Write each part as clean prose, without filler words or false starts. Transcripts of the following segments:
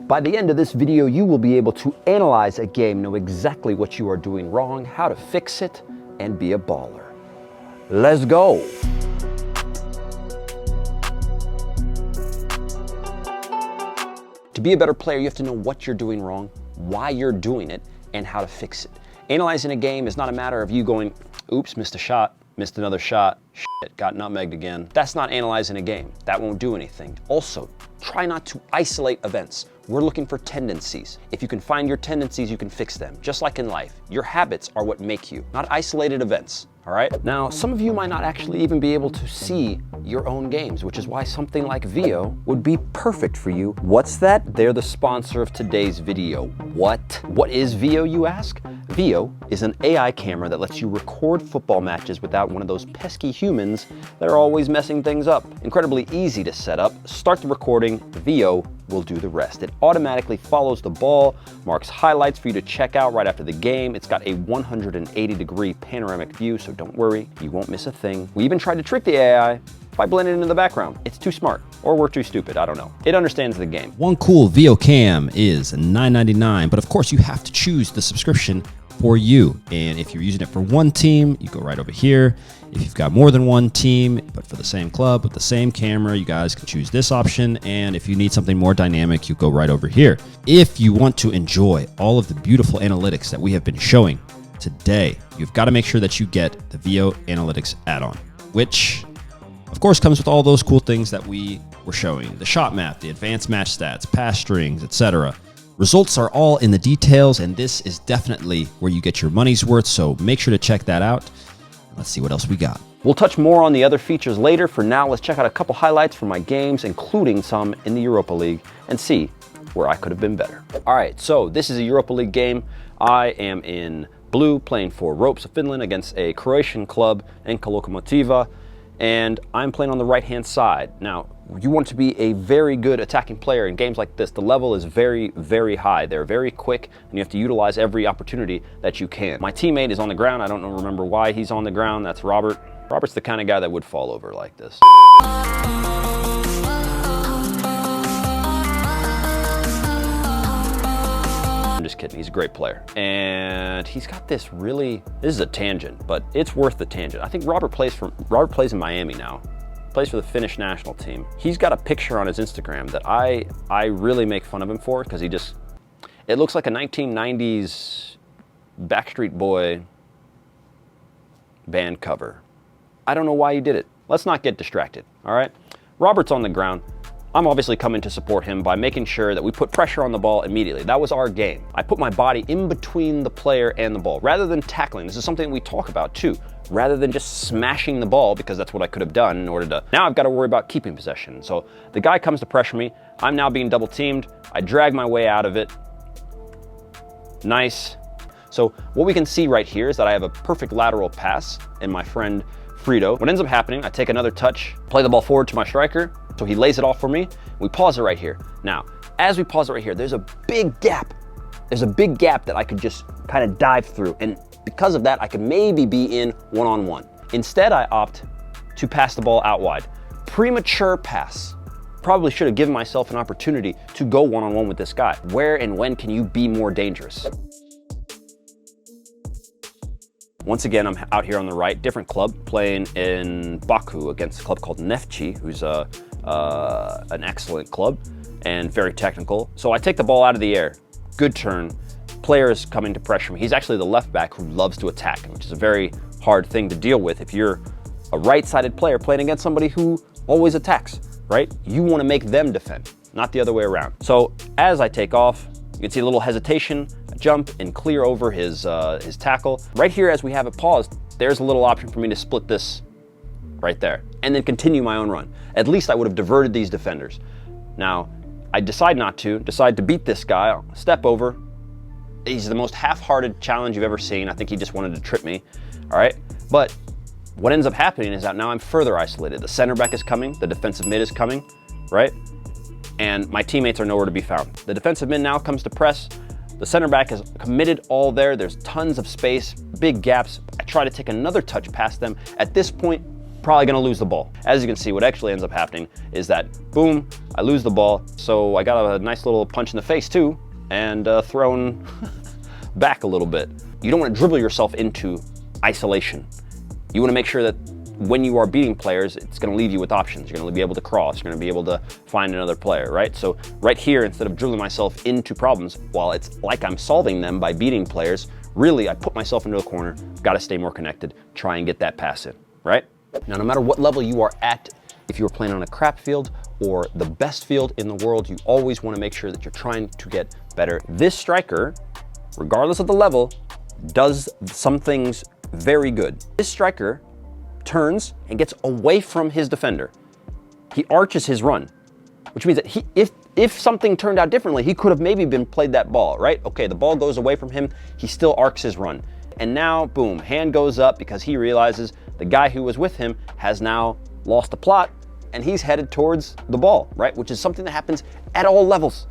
By the end of this video, you will be able to analyze a game, know exactly what you are doing wrong, how to fix it, and be a baller. Let's go. To be a better player, you have to know what you're doing wrong, why you're doing it, and how to fix it. Analyzing a game is not a matter of you going, oops, missed a shot, missed another shot, shit, got nutmegged again. That's not analyzing a game. That won't do anything. Also, try not to isolate events. We're looking for tendencies. If you can find your tendencies, you can fix them. Just like in life, your habits are what make you, not isolated events. All right? Now, some of you might not actually even be able to see your own games, which is why something like Vio would be perfect for you. What's that? They're the sponsor of today's video. What? What is Vio, you ask? Vio is an AI camera that lets you record football matches without one of those pesky humans that are always messing things up. Incredibly easy to set up. Start the recording, Vio will do the rest. It automatically follows the ball, marks highlights for you to check out right after the game. It's got a 180-degree panoramic view, so don't worry, you won't miss a thing. We even tried to trick the AI by blending it into the background. It's too smart, or we're too stupid, I don't know. It understands the game. One cool Vio cam is $9.99, but of course you have to choose the subscription for you. And if you're using it for one team, you go right over here. If you've got more than one team, but for the same club with the same camera, you guys can choose this option. And if you need something more dynamic, you go right over here. If you want to enjoy all of the beautiful analytics that we have been showing today, you've got to make sure that you get the Vio Analytics add-on, which of course comes with all those cool things that we were showing. The shot map, the advanced match stats, pass strings, etc. Results are all in the details, and this is definitely where you get your money's worth, so make sure to check that out. Let's see what else we got. We'll touch more on the other features later. For now, let's check out a couple highlights from my games, including some in the Europa League, and see where I could have been better. All right, so this is a Europa League game. I am in blue, playing for Ropes of Finland against a Croatian club, Enka Lokomotiva, and I'm playing on the right-hand side. Now, you want to be a very good attacking player in games like this. The level is very, very high. They're very quick, and you have to utilize every opportunity that you can. My teammate is on the ground. I don't remember why he's on the ground. That's Robert. Robert's the kind of guy that would fall over like this. I'm just kidding, he's a great player. And he's got this really, this is a tangent, but it's worth the tangent. I think Robert plays in Miami now. Plays for the Finnish national team. He's got a picture on his Instagram that I really make fun of him for, because it looks like a 1990s Backstreet Boy band cover. I don't know why he did it. Let's not get distracted, all right? Robert's on the ground. I'm obviously coming to support him by making sure that we put pressure on the ball immediately. That was our game. I put my body in between the player and the ball. Rather than tackling, this is something we talk about too, rather than just smashing the ball, because that's what I could have done in order to, now I've got to worry about keeping possession. So the guy comes to pressure me. I'm now being double teamed. I drag my way out of it. Nice. So what we can see right here is that I have a perfect lateral pass in my friend Frito. What ends up happening, I take another touch, play the ball forward to my striker, so he lays it off for me. We pause it right here. Now, as we pause it right here, there's a big gap. There's a big gap that I could just kind of dive through. And because of that, I could maybe be in one-on-one. Instead, I opt to pass the ball out wide. Premature pass. Probably should have given myself an opportunity to go one-on-one with this guy. Where and when can you be more dangerous? Once again, I'm out here on the right, different club, playing in Baku against a club called Neftchi, who's an excellent club and very technical. So I take the ball out of the air, good turn, player is coming to pressure me. He's actually the left back who loves to attack, which is a very hard thing to deal with if you're a right-sided player playing against somebody who always attacks, right? You want to make them defend, not the other way around. So as I take off, you can see a little hesitation, a jump, and clear over his tackle. Right here, as we have it paused, there's a little option for me to split this right there, and then continue my own run. At least I would have diverted these defenders. Now, I decide to beat this guy, step over. He's the most half-hearted challenge you've ever seen. I think he just wanted to trip me, all right? But what ends up happening is that now I'm further isolated. The center back is coming, the defensive mid is coming, right? And my teammates are nowhere to be found. The defensive mid now comes to press. The center back is committed all there. There's tons of space, big gaps. I try to take another touch past them. At this point, probably gonna lose the ball. As you can see, what actually ends up happening is that, boom, I lose the ball, so I got a nice little punch in the face too, and thrown back a little bit. You don't wanna dribble yourself into isolation. You wanna make sure that when you are beating players, it's gonna leave you with options. You're gonna be able to cross, you're gonna be able to find another player, right? So right here, instead of dribbling myself into problems, while it's like I'm solving them by beating players, really I put myself into a corner, gotta stay more connected, try and get that pass in, right? Now, no matter what level you are at, if you're playing on a crap field or the best field in the world, you always wanna make sure that you're trying to get better. This striker, regardless of the level, does some things very good. This striker turns and gets away from his defender. He arches his run, which means that if something turned out differently, he could have maybe been played that ball, right? Okay, the ball goes away from him, he still arcs his run. And now, boom, hand goes up because he realizes the guy who was with him has now lost the plot and he's headed towards the ball, right? Which is something that happens at all levels.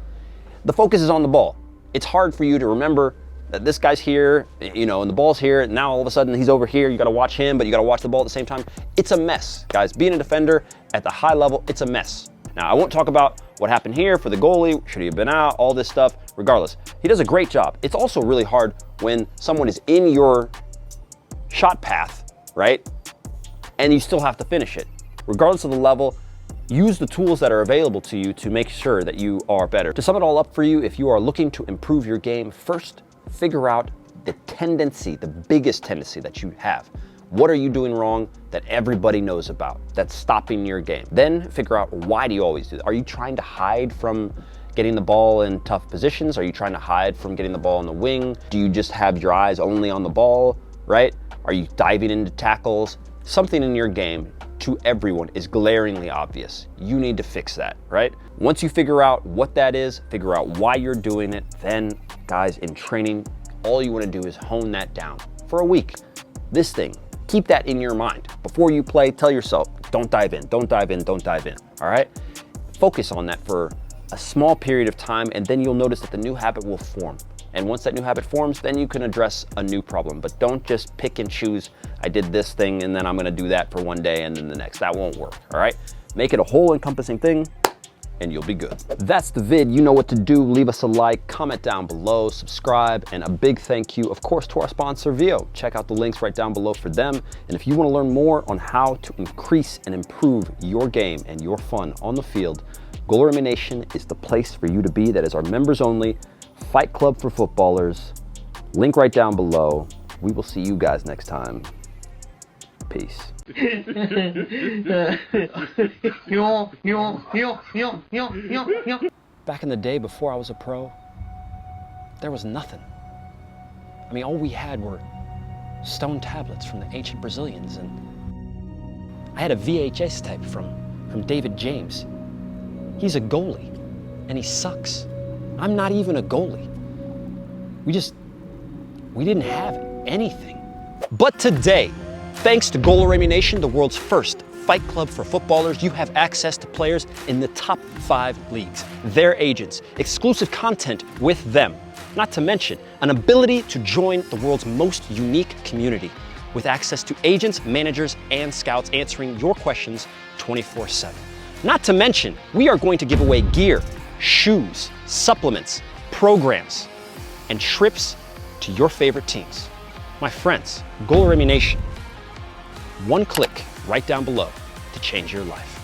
The focus is on the ball. It's hard for you to remember that this guy's here, you know, and the ball's here, and now all of a sudden he's over here, you gotta watch him, but you gotta watch the ball at the same time. It's a mess, guys. Being a defender at the high level, it's a mess. Now, I won't talk about what happened here for the goalie, should he have been out, all this stuff. Regardless, he does a great job. It's also really hard when someone is in your shot path, right? And you still have to finish it. Regardless of the level, use the tools that are available to you to make sure that you are better. To sum it all up for you, if you are looking to improve your game, first, figure out the tendency, the biggest tendency that you have. What are you doing wrong that everybody knows about that's stopping your game? Then figure out, why do you always do that? Are you trying to hide from getting the ball in tough positions? Are you trying to hide from getting the ball in the wing? Do you just have your eyes only on the ball, right? Are you diving into tackles? Something in your game to everyone is glaringly obvious. You need to fix that, right? Once you figure out what that is, figure out why you're doing it, then guys, in training, all you wanna do is hone that down for a week. This thing, keep that in your mind. Before you play, tell yourself, don't dive in, don't dive in, don't dive in, all right? Focus on that for a small period of time, and then you'll notice that the new habit will form. And once that new habit forms, then you can address a new problem. But don't just pick and choose, I did this thing and then I'm gonna do that for one day and then the next. That won't work, all right? Make it a whole encompassing thing and you'll be good. That's the vid. You know what to do. Leave us a like, comment down below, subscribe, and a big thank you, of course, to our sponsor, Vio. Check out the links right down below for them. And if you wanna learn more on how to increase and improve your game and your fun on the field, GOLUREMI Nation is the place for you to be. That is our members only fight club for footballers. Link right down below. We will see you guys next time. Peace. Back in the day before I was a pro, there was nothing. I mean, all we had were stone tablets from the ancient Brazilians, and I had a VHS tape from David James. He's a goalie, and he sucks. I'm not even a goalie. We didn't have anything. But today, thanks to GOLUREMI Nation, the world's first fight club for footballers, you have access to players in the top 5 leagues, their agents, exclusive content with them, not to mention an ability to join the world's most unique community with access to agents, managers, and scouts answering your questions 24/7. Not to mention, we are going to give away gear, shoes, supplements, programs, and trips to your favorite teams. My friends, GOLUREMI Nation, one click right down below to change your life.